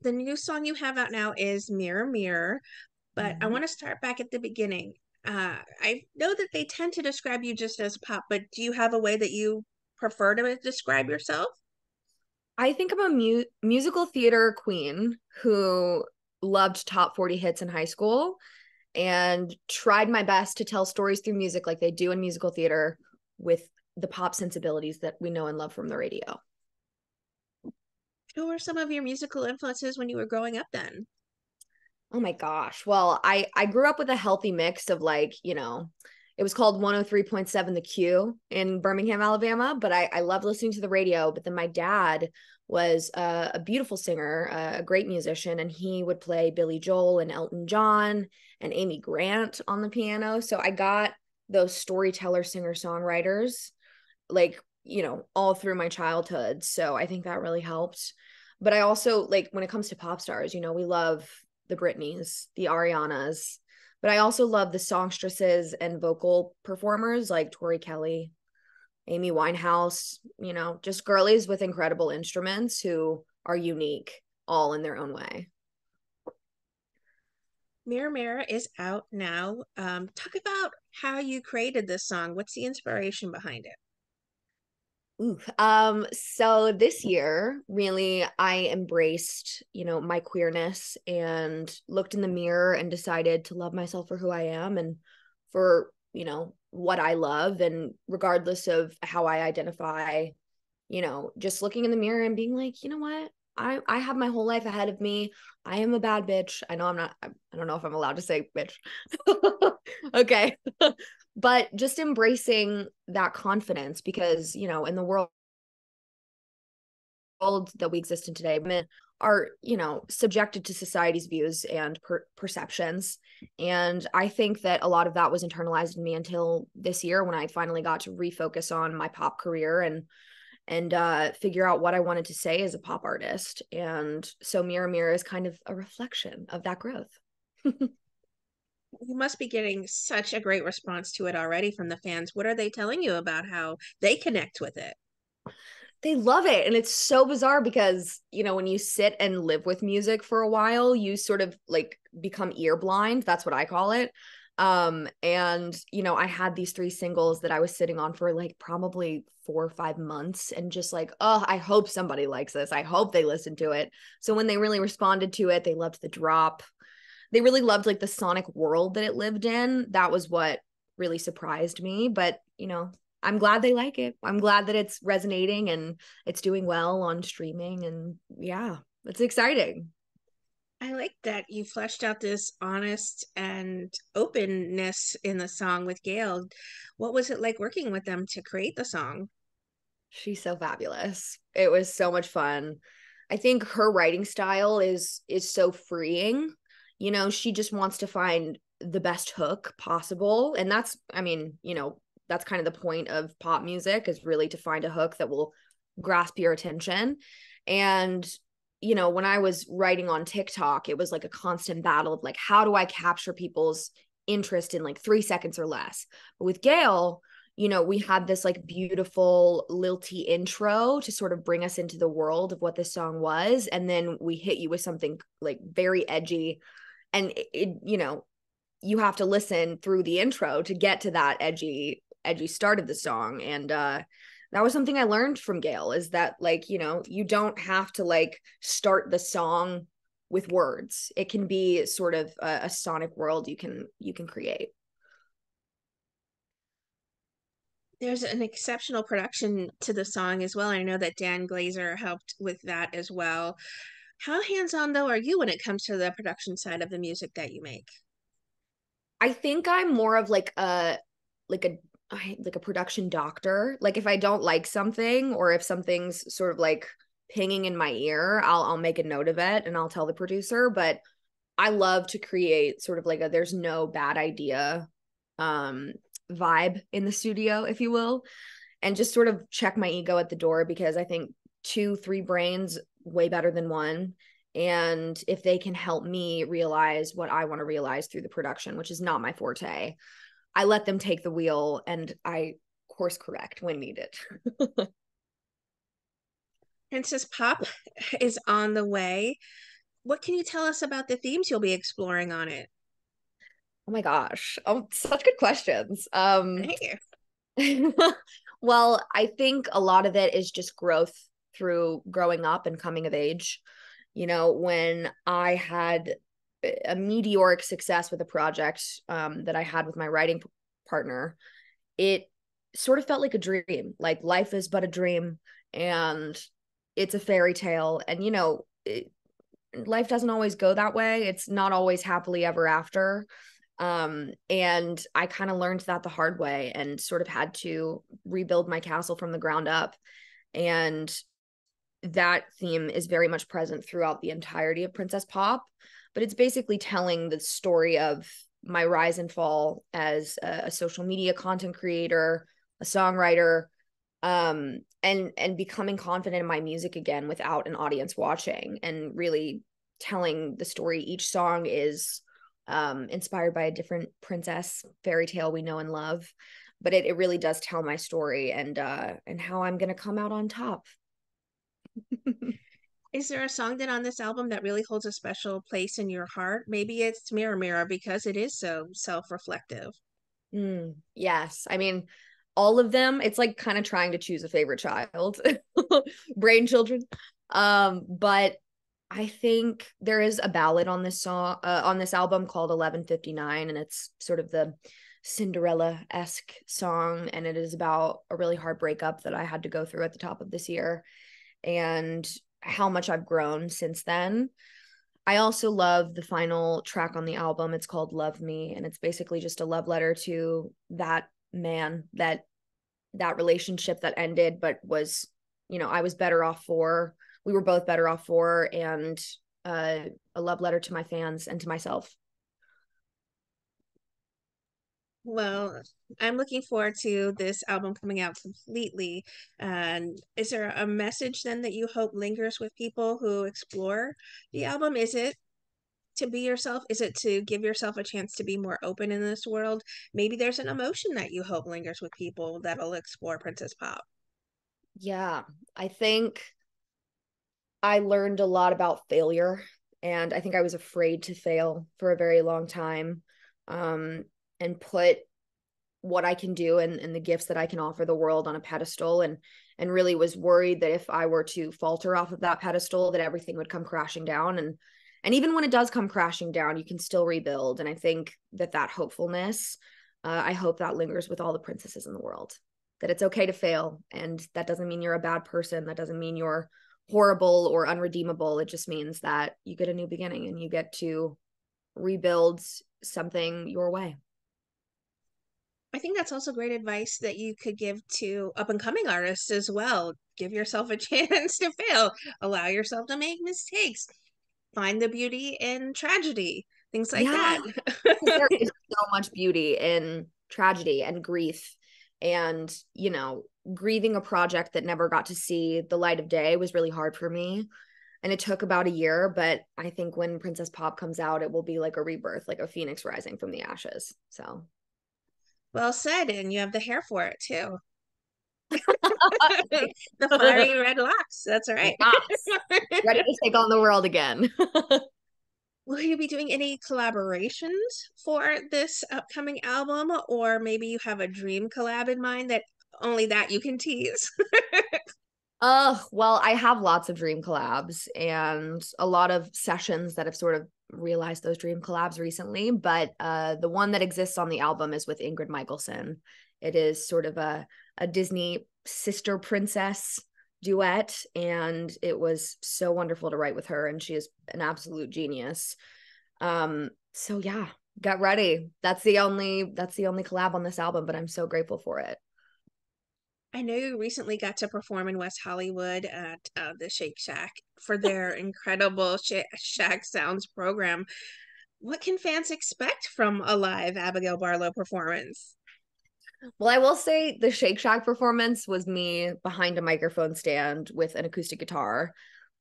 the new song you have out now is Mirror Mirror, but I Mhm. want to start back at the beginning. I know that they tend to describe you just as pop, but do you have a way that you prefer to describe yourself? I think I'm a musical theater queen who loved top 40 hits in high school and tried my best to tell stories through music like they do in musical theater with the pop sensibilities that we know and love from the radio. Who were some of your musical influences when you were growing up then? Oh my gosh. Well, I grew up with a healthy mix of like, it was called 103.7 The Q in Birmingham, Alabama, but I loved listening to the radio. But then my dad was a beautiful singer, a great musician, and he would play Billy Joel and Elton John and Amy Grant on the piano. So I got those storyteller singer-songwriters like, all through my childhood. So I think that really helped. But I also like when it comes to pop stars, we love the Britneys, the Arianas, but I also love the songstresses and vocal performers like Tori Kelly, Amy Winehouse, just girlies with incredible instruments who are unique all in their own way. Mirror Mirror is out now. Talk about how you created this song. What's the inspiration behind it? Ooh, so this year, really, I embraced, my queerness and looked in the mirror and decided to love myself for who I am and for, what I love. And regardless of how I identify, just looking in the mirror and being like, you know what? I have my whole life ahead of me. I am a bad bitch. I know I'm not, I don't know if I'm allowed to say bitch. Okay. But just embracing that confidence because, in the world that we exist in today, women are, subjected to society's views and perceptions. And I think that a lot of that was internalized in me until this year when I finally got to refocus on my pop career and figure out what I wanted to say as a pop artist. And so Mirror Mirror is kind of a reflection of that growth. You must be getting such a great response to it already from the fans. What are they telling you about how they connect with it? They love it. And it's so bizarre because, when you sit and live with music for a while, you sort of like become ear blind. That's what I call it. And I had these three singles that I was sitting on for like probably 4 or 5 months and just like, oh, I hope somebody likes this. I hope they listen to it. So when they really responded to it, they loved the drop. They really loved like the sonic world that it lived in. That was what really surprised me. But, I'm glad they like it. I'm glad that it's resonating and it's doing well on streaming. And yeah, it's exciting. I like that you fleshed out this honest and openness in the song with Gail. What was it like working with them to create the song? She's so fabulous. It was so much fun. I think her writing style is so freeing. She just wants to find the best hook possible. And that's, I mean, that's kind of the point of pop music is really to find a hook that will grasp your attention. And when I was writing on TikTok, it was like a constant battle of like, how do I capture people's interest in like 3 seconds or less? But with Gail, we had this like beautiful lilty intro to sort of bring us into the world of what this song was. And then we hit you with something like very edgy. And you have to listen through the intro to get to that edgy start of the song. And that was something I learned from Gail is that like, you don't have to like start the song with words. It can be sort of a sonic world you can create. There's an exceptional production to the song as well. I know that Dan Glazer helped with that as well. How hands-on though are you when it comes to the production side of the music that you make? I think I'm more of like a like a production doctor. Like if I don't like something or if something's sort of like pinging in my ear, I'll make a note of it and I'll tell the producer, but I love to create sort of like a there's no bad idea um vibe in the studio, if you will, and just sort of check my ego at the door because I think two, three brains way better than one. And if they can help me realize what I want to realize through the production, which is not my forte, I let them take the wheel and I course correct when needed. Princess Pop is on the way. What can you tell us about the themes you'll be exploring on it? Oh my gosh. Oh, such good questions. Thank you. Well, I think a lot of it is just growth through growing up and coming of age. You know, when I had a meteoric success with a project that I had with my writing partner, it sort of felt like a dream. Like life is but a dream and it's a fairy tale. And, life doesn't always go that way. It's not always happily ever after. And I kind of learned that the hard way and sort of had to rebuild my castle from the ground up. And that theme is very much present throughout the entirety of Princess Pop, but it's basically telling the story of my rise and fall as a social media content creator, a songwriter, and becoming confident in my music again without an audience watching, and really telling the story. Each song is inspired by a different princess fairy tale we know and love, but it really does tell my story and how I'm gonna come out on top. Is there a song that on this album that really holds a special place in your heart? Maybe it's Mirror Mirror because it is so self-reflective. Yes. I mean, all of them, it's like kind of trying to choose a favorite child, brain children. But I think there is a ballad on this song, on this album called 11:59, and it's sort of the Cinderella-esque song, and it is about a really hard breakup that I had to go through at the top of this year and how much I've grown since then. I also love the final track on the album. It's called Love Me, and it's basically just a love letter to that man, that relationship that ended, but was, I was better off for, we were both better off for, and a love letter to my fans and to myself. Well, I'm looking forward to this album coming out completely. And is there a message then that you hope lingers with people who explore the album? Is it to be yourself? Is it to give yourself a chance to be more open in this world? Maybe there's an emotion that you hope lingers with people that'll explore Princess Pop. Yeah, I think I learned a lot about failure, and I think I was afraid to fail for a very long time, um, and put what I can do and the gifts that I can offer the world on a pedestal, and really was worried that if I were to falter off of that pedestal, that everything would come crashing down. And even when it does come crashing down, you can still rebuild. And I think that hopefulness, I hope that lingers with all the princesses in the world. That it's okay to fail, and that doesn't mean you're a bad person. That doesn't mean you're horrible or unredeemable. It just means that you get a new beginning and you get to rebuild something your way. I think that's also great advice that you could give to up and coming artists as well. Give yourself a chance to fail, allow yourself to make mistakes, find the beauty in tragedy, things like Yeah, that. because there is so much beauty in tragedy and grief. And, grieving a project that never got to see the light of day was really hard for me. And it took about a year, but I think when Princess Pop comes out, it will be like a rebirth, like a phoenix rising from the ashes. So, Well said, and you have the hair for it too. The fiery red locks. That's right. yes, ready to take on the world again. Will you be doing any collaborations for this upcoming album, or maybe you have a dream collab in mind that only that you can tease? Well, I have lots of dream collabs and a lot of sessions that have sort of realized those dream collabs recently. But the one that exists on the album is with Ingrid Michaelson. It is sort of a Disney sister princess duet, and it was so wonderful to write with her, and she is an absolute genius. So yeah, get ready. That's the only collab on this album, but I'm so grateful for it. I know you recently got to perform in West Hollywood at the Shake Shack for their incredible Shack Sounds program. What can fans expect from a live Abigail Barlow performance? Well, I will say the Shake Shack performance was me behind a microphone stand with an acoustic guitar.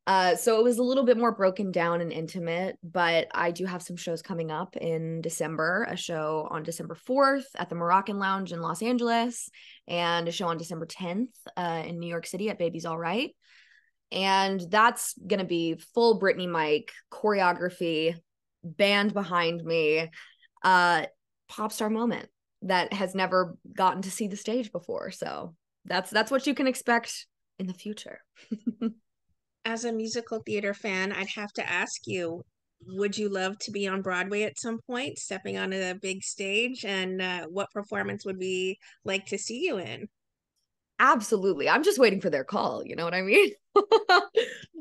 So it was a little bit more broken down and intimate, but I do have some shows coming up in December, a show on December 4th at the Moroccan Lounge in Los Angeles, and a show on December 10th in New York City at Baby's All Right. And that's going to be full Britney Mike choreography, band behind me, pop star moment that has never gotten to see the stage before. So that's what you can expect in the future. As a musical theater fan, I'd have to ask you, would you love to be on Broadway at some point, stepping on a big stage? And what performance would we like to see you in? Absolutely. I'm just waiting for their call, you know what I mean?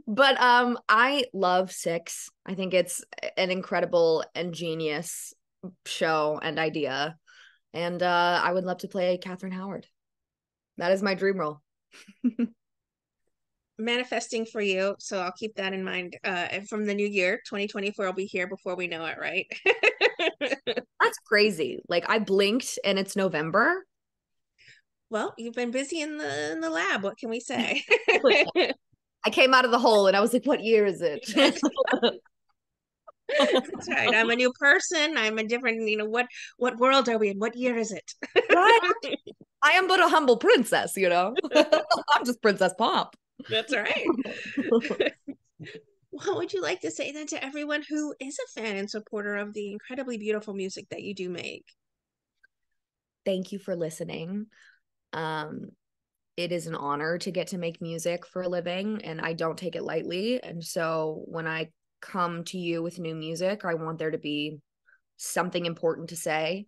But I love Six. I think it's an incredible and genius show and idea. And I would love to play Catherine Howard. That is my dream role. Manifesting for you, so I'll keep that in mind. And from the new year, 2024 will be here before we know it, right? That's crazy. Like I blinked and it's November. Well, you've been busy in the lab. What can we say? I came out of the hole and I was like, what year is it? That's right. I'm a new person. I'm a different, what world are we in? What year is it? Right? I am but a humble princess, you know? I'm just Princess Pop. That's right. What would you like to say then to everyone who is a fan and supporter of the incredibly beautiful music that you do make? Thank you for listening. Um, it is an honor to get to make music for a living, and I don't take it lightly. And so when I come to you with new music, I want there to be something important to say.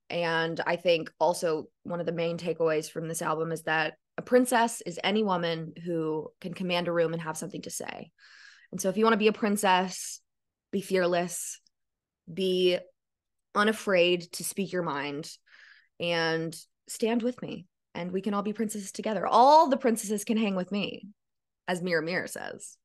And I think also one of the main takeaways from this album is that a princess is any woman who can command a room and have something to say. And so if you want to be a princess, be fearless, be unafraid to speak your mind, and stand with me. And we can all be princesses together. All the princesses can hang with me, as Mira Mira says.